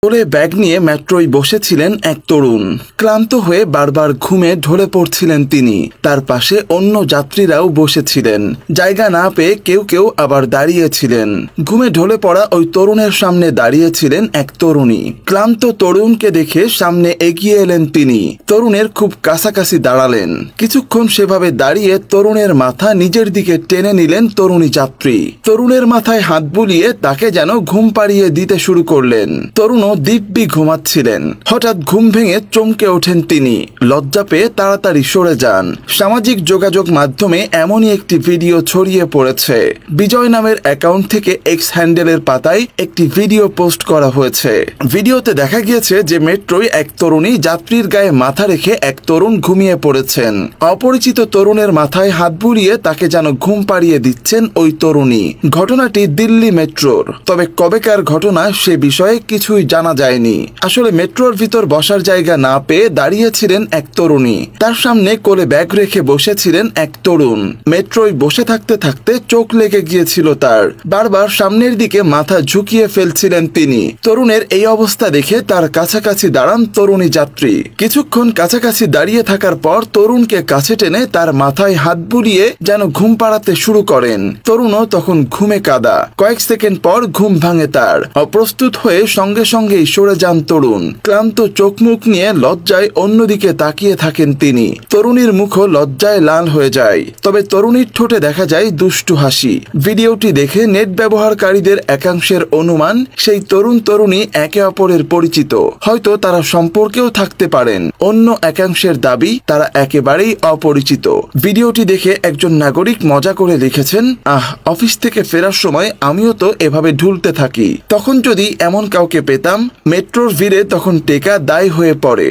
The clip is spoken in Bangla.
কোলে ব্যাগ নিয়ে মেট্রোয় বসেছিলেন এক তরুণ। ক্লান্ত হয়ে বারবার ঘুমে ঢলে পড়ছিলেন তিনি। তার পাশে অন্য যাত্রীরাও বসেছিলেন। জায়গা না পেয়ে কেউ কেউ আবার দাঁড়িয়েছিলেন। ঘুমে ঢলে পড়া ওই তরুণের সামনে দাঁড়িয়েছিলেন এক তরুণী। ক্লান্ত তরুণকে দেখে সামনে এগিয়ে এলেন তিনি। তরুণের খুব কাছাকাছি দাঁড়ালেন। কিছুক্ষণ সেভাবে দাঁড়িয়ে তরুণের মাথা নিজের দিকে টেনে নিলেন তরুণী যাত্রী। তরুণের মাথায় হাত বুলিয়ে তাকে যেন ঘুম পাড়িয়ে দিতে শুরু করলেন। তরুণ দিব্যি ঘুমাচ্ছিলেন। হঠাৎ ঘুম ভেঙে চমকে ওঠেন তিনি। লজ্জা পেয়ে তাড়াতাড়ি সরে যান। সামাজিক যোগাযোগ মাধ্যমে এমনই একটি ভিডিও ছড়িয়ে পড়েছে। বিজয় নামের অ্যাকাউন্ট থেকে এক্স হ্যান্ডেলের পাতায় একটি ভিডিও পোস্ট করা হয়েছে। ভিডিওতে দেখা গিয়েছে যে মেট্রোয় এক তরুণী যাত্রীর গায়ে মাথা রেখে এক তরুণ ঘুমিয়ে পড়েছেন। অপরিচিত তরুণের মাথায় হাত বুলিয়ে তাকে যেন ঘুম পাড়িয়ে দিচ্ছেন ওই তরুণী। ঘটনাটি দিল্লি মেট্রোর। তবে কবেকার ঘটনা সে বিষয়ে কিছুই জানা যায়নি। আসলে মেট্রোর ভিতর বসার জায়গা না পেয়ে দাঁড়িয়েছিলেন এক তরুণী। তার সামনে কোলে ব্যাগ রেখে বসেছিলেন এক তরুণ। মেট্রোয় বসে থাকতে থাকতে চোখ লেগে গিয়েছিল তার। বারবার সামনের দিকে মাথা ঝুঁকিয়ে ফেলছিলেন তিনি। তরুণের এই অবস্থা দেখে তার কাছাকাছি দাঁড়ান তরুণী যাত্রী। কিছুক্ষণ কাছাকাছি দাঁড়িয়ে থাকার পর তরুণকে কাছে টেনে তার মাথায় হাত বুলিয়ে যেন ঘুম পাড়াতে শুরু করেন। তরুণও তখন ঘুমে কাদা। কয়েক সেকেন্ড পর ঘুম ভাঙে তার। অপ্রস্তুত হয়ে সঙ্গে সঙ্গে সরে যান তরুণ। ক্লান্ত চোখ মুখ নিয়ে লজ্জায় অন্যদিকে তাকিয়ে থাকেন তিনি। তরুণীর মুখও লজ্জায় লাল হয়ে যায়। তবে তরুণীর ঠোঁটে দেখা যায় দুষ্টু হাসি। ভিডিওটি দেখে নেট ব্যবহারকারীদের একাংশের অনুমান সেই তরুণ তরুণী একে অপরের পরিচিত। হয়তো তারা সম্পর্কেও থাকতে পারেন। অন্য একাংশের দাবি তারা একেবারেই অপরিচিত। ভিডিওটি দেখে একজন নাগরিক মজা করে লিখেছেন, অফিস থেকে ফেরার সময় আমিও তো এভাবে ঢুলতে থাকি। তখন যদি এমন কাউকে পেতাম, মেট্রোর ভিড়ে তখন টেকা দায় হয়ে পড়ে।